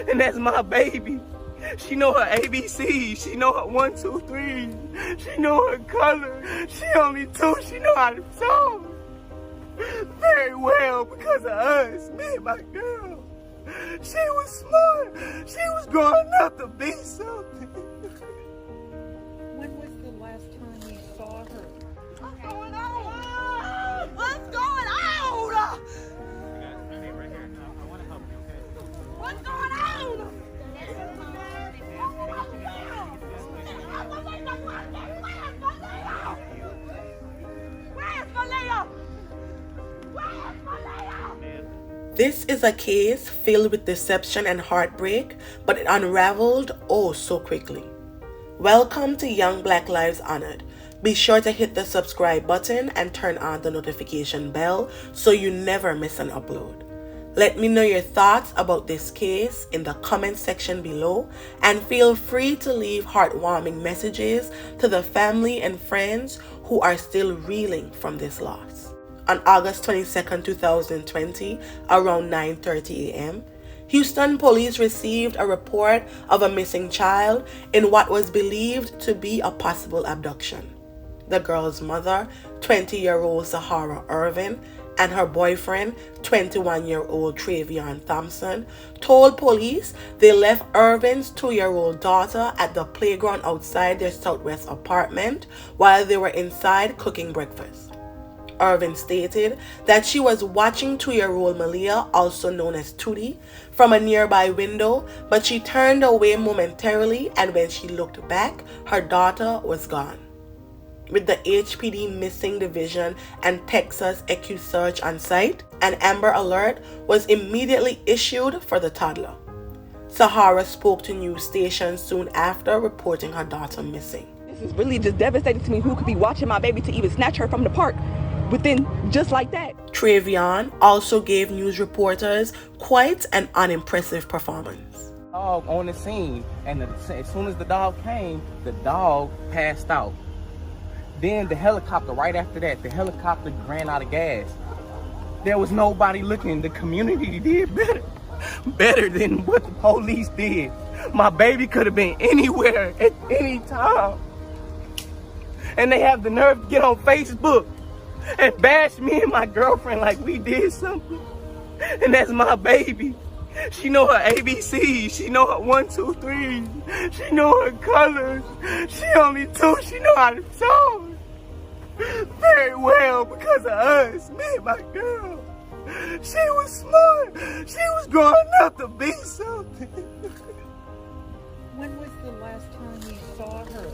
and that's my baby. She know her ABCs, she know her 1, 2, 3, she know her color. She only 2, she know how to talk very well because of us, me and my girl. She was smart, she was growing up to be something. When was the last time you saw her? What's going on? What's going on? Right here. I want to help you, okay? What's going on? Where's Maliyah? Where's Maliyah? This is a case filled with deception and heartbreak, but it unraveled oh so quickly. Welcome to Young Black Lives Honored. Be sure to hit the subscribe button and turn on the notification bell so you never miss an upload. Let me know your thoughts about this case in the comment section below, and feel free to leave heartwarming messages to the family and friends who are still reeling from this loss. On August 22nd, 2020, around 9:30 a.m., Houston police received a report of a missing child in what was believed to be a possible abduction. The girl's mother, 20-year-old Sahara Irvin, and her boyfriend, 21-year-old Travion Thompson, told police they left Irvin's 2-year-old daughter at the playground outside their Southwest apartment while they were inside cooking breakfast. Irvin stated that she was watching 2-year-old Maliyah, also known as Tootie, from a nearby window, but she turned away momentarily, and when she looked back, her daughter was gone. With the HPD Missing Division and Texas EcuSearch on site, an Amber Alert was immediately issued for the toddler. Sahara spoke to news stations soon after reporting her daughter missing. This is really just devastating to me. Who could be watching my baby to even snatch her from the park within just like that? Travion also gave news reporters quite an unimpressive performance. Dog on the scene, and as soon as the dog came, the dog passed out. Then the helicopter, right after that, the helicopter ran out of gas. There was nobody looking. The community did better than what the police did. My baby could have been anywhere at any time. And they have the nerve to get on Facebook and bash me and my girlfriend like we did something. And that's my baby. She know her ABCs, she know her 1, 2, 3, she know her colors. She only 2, she know how to talk very well because of us, me and my girl. She was smart, she was growing up to be something. When was the last time you saw her?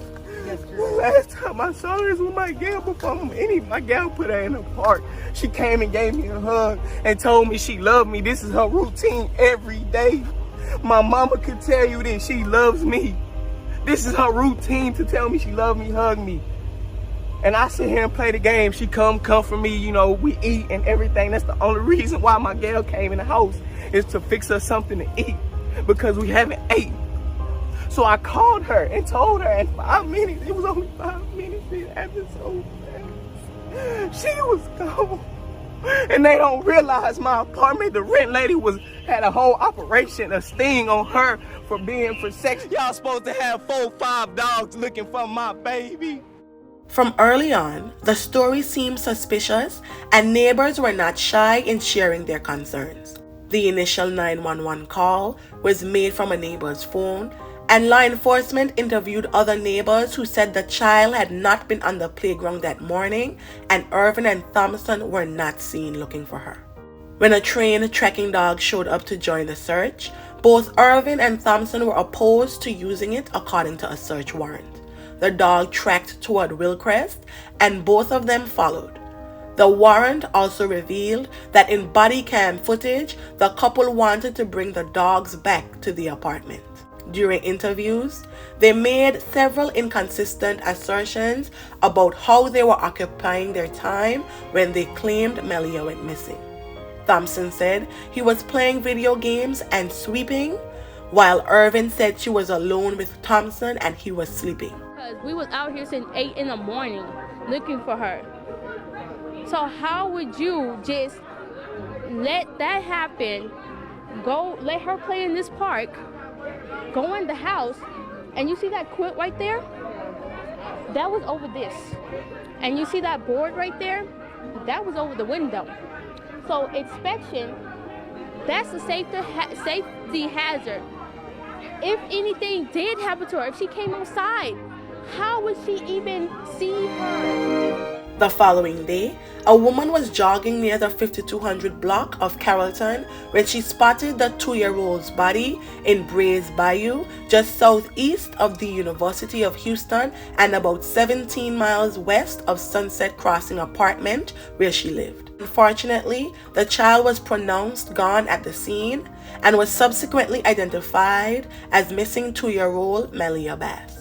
Yesterday. The last time I saw her is with my gal before my gal put her in the park. She came and gave me a hug and told me she loved me. This is her routine every day. My mama could tell you that she loves me. This is her routine to tell me she loves me, hug me. And I sit here and play the game. She come for me, you know, we eat and everything. That's the only reason why my gal came in the house, is to fix us something to eat, because we haven't ate. So I called her and told her in 5 minutes, it was only 5 minutes, it happened so fast. She was gone. And they don't realize my apartment, the rent lady had a whole operation, a sting on her for sex. Y'all supposed to have 4 or 5 dogs looking for my baby. From early on, the story seemed suspicious, and neighbors were not shy in sharing their concerns. The initial 911 call was made from a neighbor's phone, and law enforcement interviewed other neighbors who said the child had not been on the playground that morning, and Irvin and Thompson were not seen looking for her. When a trained tracking dog showed up to join the search, both Irvin and Thompson were opposed to using it according to a search warrant. The dog tracked toward Wilcrest, and both of them followed. The warrant also revealed that in body cam footage, the couple wanted to bring the dogs back to the apartment. During interviews, they made several inconsistent assertions about how they were occupying their time when they claimed Maliyah went missing. Thompson said he was playing video games and sweeping, while Irvin said she was alone with Thompson and he was sleeping. Because we was out here since 8 in the morning looking for her. So how would you just let that happen go let her play in this park, go in the house, and you see that quilt right there? That was over this. And you see that board right there? That was over the window. So inspection, that's a safety hazard. If anything did happen to her, if she came outside, how would she even see her? The following day, a woman was jogging near the 5200 block of Carrollton when she spotted the 2-year-old's body in Brays Bayou, just southeast of the University of Houston and about 17 miles west of Sunset Crossing apartment where she lived. Unfortunately, the child was pronounced gone at the scene and was subsequently identified as missing 2-year-old Maliyah Bass.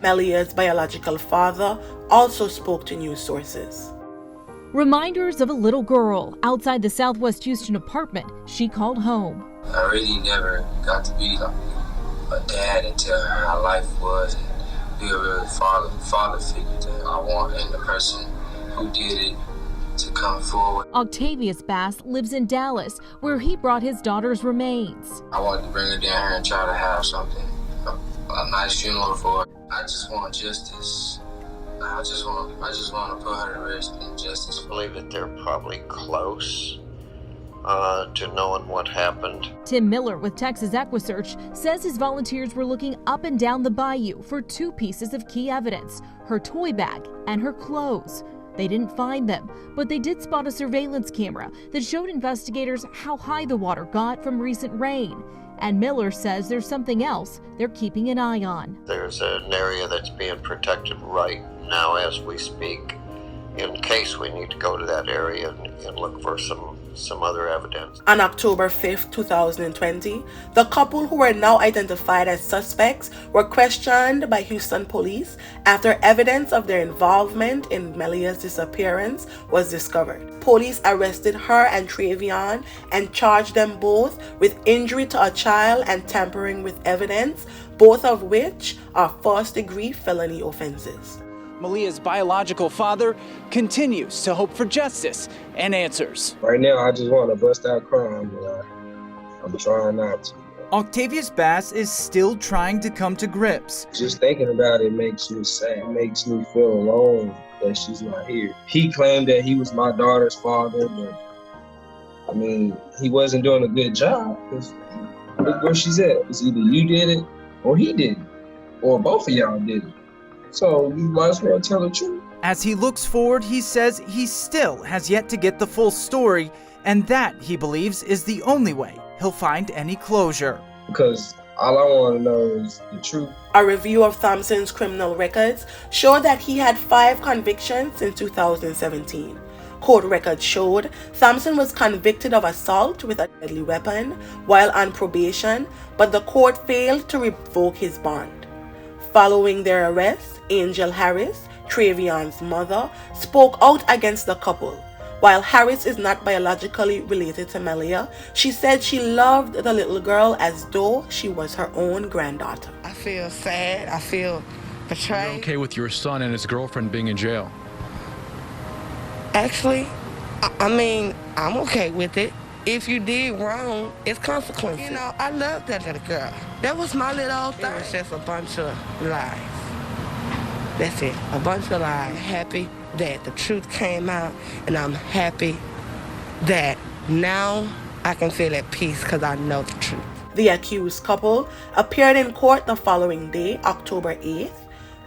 Maliyah's biological father also spoke to news sources. Reminders of a little girl outside the Southwest Houston apartment she called home. I really never got to be like a dad and tell her how life was and be a real father figure that I want in the person who did it to come forward. Octavius Bass lives in Dallas, where he brought his daughter's remains. I wanted to bring her down here and try to have something, a nice funeral for her. I just want justice. I just want to put her to rest in justice. I believe that they're probably close to knowing what happened. Tim Miller with Texas EquiSearch says his volunteers were looking up and down the bayou for 2 pieces of key evidence, her toy bag and her clothes. They didn't find them, but they did spot a surveillance camera that showed investigators how high the water got from recent rain. And Miller says there's something else they're keeping an eye on. There's an area that's being protected right now as we speak, in case we need to go to that area and look for some other evidence. On October 5th, 2020, the couple, who were now identified as suspects, were questioned by Houston police after evidence of their involvement in Maliyah's disappearance was discovered. Police arrested her and Travion and charged them both with injury to a child and tampering with evidence, both of which are first-degree felony offenses. Maliyah's biological father continues to hope for justice and answers. Right now, I just want to bust out crying, but I'm trying not to. Octavius Bass is still trying to come to grips. Just thinking about it makes me sad. It makes me feel alone that she's not here. He claimed that he was my daughter's father, but I mean, he wasn't doing a good job. Look where she's at. It's either you did it or he did it, or both of y'all did it. So you might as well tell the truth. As he looks forward, he says he still has yet to get the full story, and that, he believes, is the only way he'll find any closure. Because all I want to know is the truth. A review of Thompson's criminal records showed that he had 5 convictions in 2017. Court records showed Thompson was convicted of assault with a deadly weapon while on probation, but the court failed to revoke his bond. Following their arrest, Angel Harris, Travion's mother, spoke out against the couple. While Harris is not biologically related to Maliyah, she said she loved the little girl as though she was her own granddaughter. I feel sad. I feel betrayed. You're okay with your son and his girlfriend being in jail? Actually, I mean, I'm okay with it. If you did wrong, it's consequences. You know, I love that little girl. That was my little old thing. It was just a bunch of lies. That's it, a bunch of lies. Happy that the truth came out, and I'm happy that now I can feel at peace because I know the truth. The accused couple appeared in court the following day, October 8th,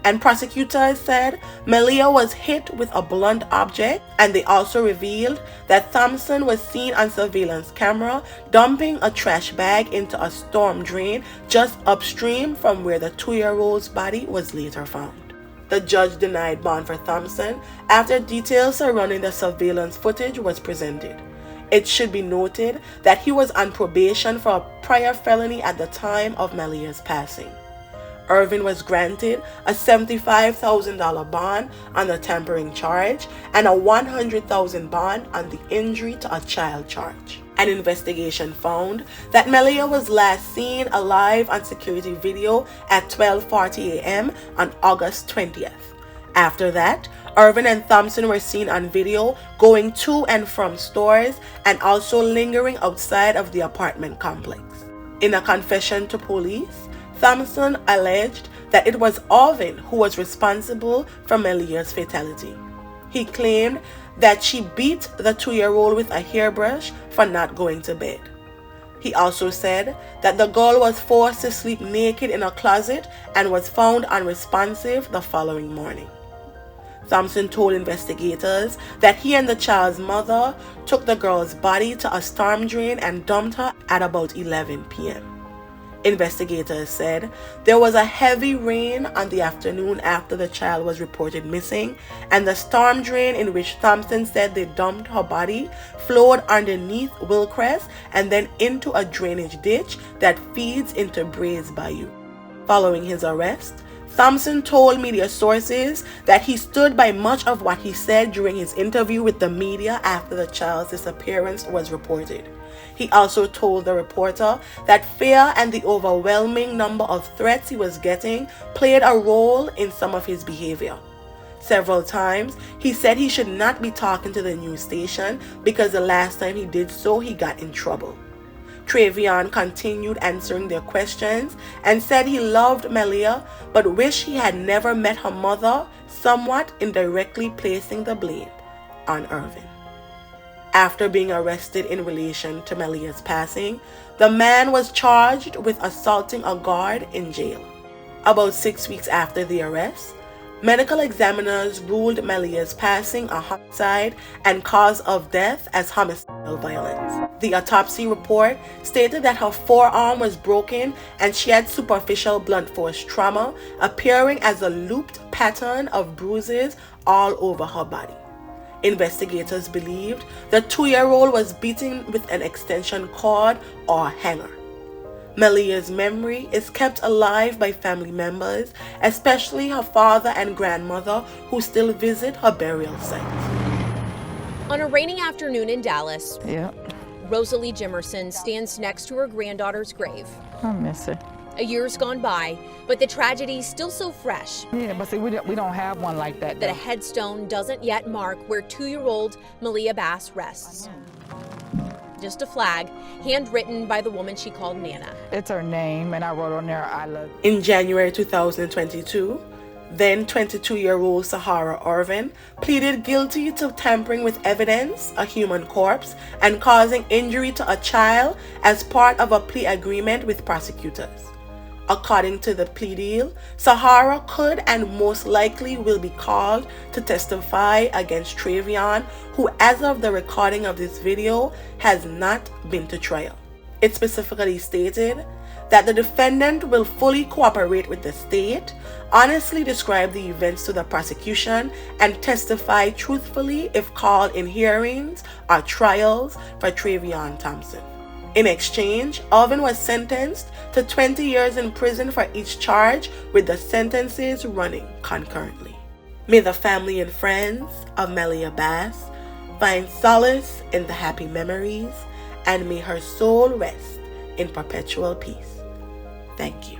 And prosecutors said Maliyah was hit with a blunt object, and they also revealed that Thompson was seen on surveillance camera dumping a trash bag into a storm drain just upstream from where the 2-year-old's body was later found. The judge denied bond for Thompson after details surrounding the surveillance footage was presented. It should be noted that he was on probation for a prior felony at the time of Maliyah's passing. Irvin was granted a $75,000 bond on the tampering charge and a $100,000 bond on the injury to a child charge. An investigation found that Maliyah was last seen alive on security video at 12:40 a.m. on August 20th. After that, Irvin and Thompson were seen on video going to and from stores and also lingering outside of the apartment complex. In a confession to police, Thompson alleged that it was Irvin who was responsible for Maliyah's fatality. He claimed that she beat the 2-year-old with a hairbrush for not going to bed. He also said that the girl was forced to sleep naked in a closet and was found unresponsive the following morning. Thompson told investigators that he and the child's mother took the girl's body to a storm drain and dumped her at about 11 p.m. Investigators said there was a heavy rain on the afternoon after the child was reported missing, and the storm drain in which Thompson said they dumped her body flowed underneath Wilcrest and then into a drainage ditch that feeds into Brays Bayou. Following his arrest, Thompson told media sources that he stood by much of what he said during his interview with the media after the child's disappearance was reported. He also told the reporter that fear and the overwhelming number of threats he was getting played a role in some of his behavior. Several times, he said he should not be talking to the news station because the last time he did so, he got in trouble. Travion continued answering their questions and said he loved Maliyah but wished he had never met her mother, somewhat indirectly placing the blame on Irvin. After being arrested in relation to Maliyah's passing, the man was charged with assaulting a guard in jail. About 6 weeks after the arrest, medical examiners ruled Maliyah's passing a homicide and cause of death as homicidal violence. The autopsy report stated that her forearm was broken and she had superficial blunt force trauma, appearing as a looped pattern of bruises all over her body. Investigators believed the 2-year-old was beaten with an extension cord or hanger. Maliyah's memory is kept alive by family members, especially her father and grandmother, who still visit her burial site. On a rainy afternoon in Dallas, Rosalie Jimerson stands next to her granddaughter's grave. I miss her. A year's gone by, but the tragedy's still so fresh. Yeah, but see, we don't have one like that. That a headstone doesn't yet mark where 2-year-old Maliyah Bass rests. Just a flag, handwritten by the woman she called Nana. It's her name, and I wrote on there, I love you. In January 2022, then 22-year-old Sahara Irvin pleaded guilty to tampering with evidence, a human corpse, and causing injury to a child as part of a plea agreement with prosecutors. According to the plea deal, Sahara could and most likely will be called to testify against Travion, who as of the recording of this video has not been to trial. It specifically stated that the defendant will fully cooperate with the state, honestly describe the events to the prosecution, and testify truthfully if called in hearings or trials for Travion Thompson. In exchange, Irvin was sentenced to 20 years in prison for each charge, with the sentences running concurrently. May the family and friends of Maliyah Bass find solace in the happy memories, and may her soul rest in perpetual peace. Thank you.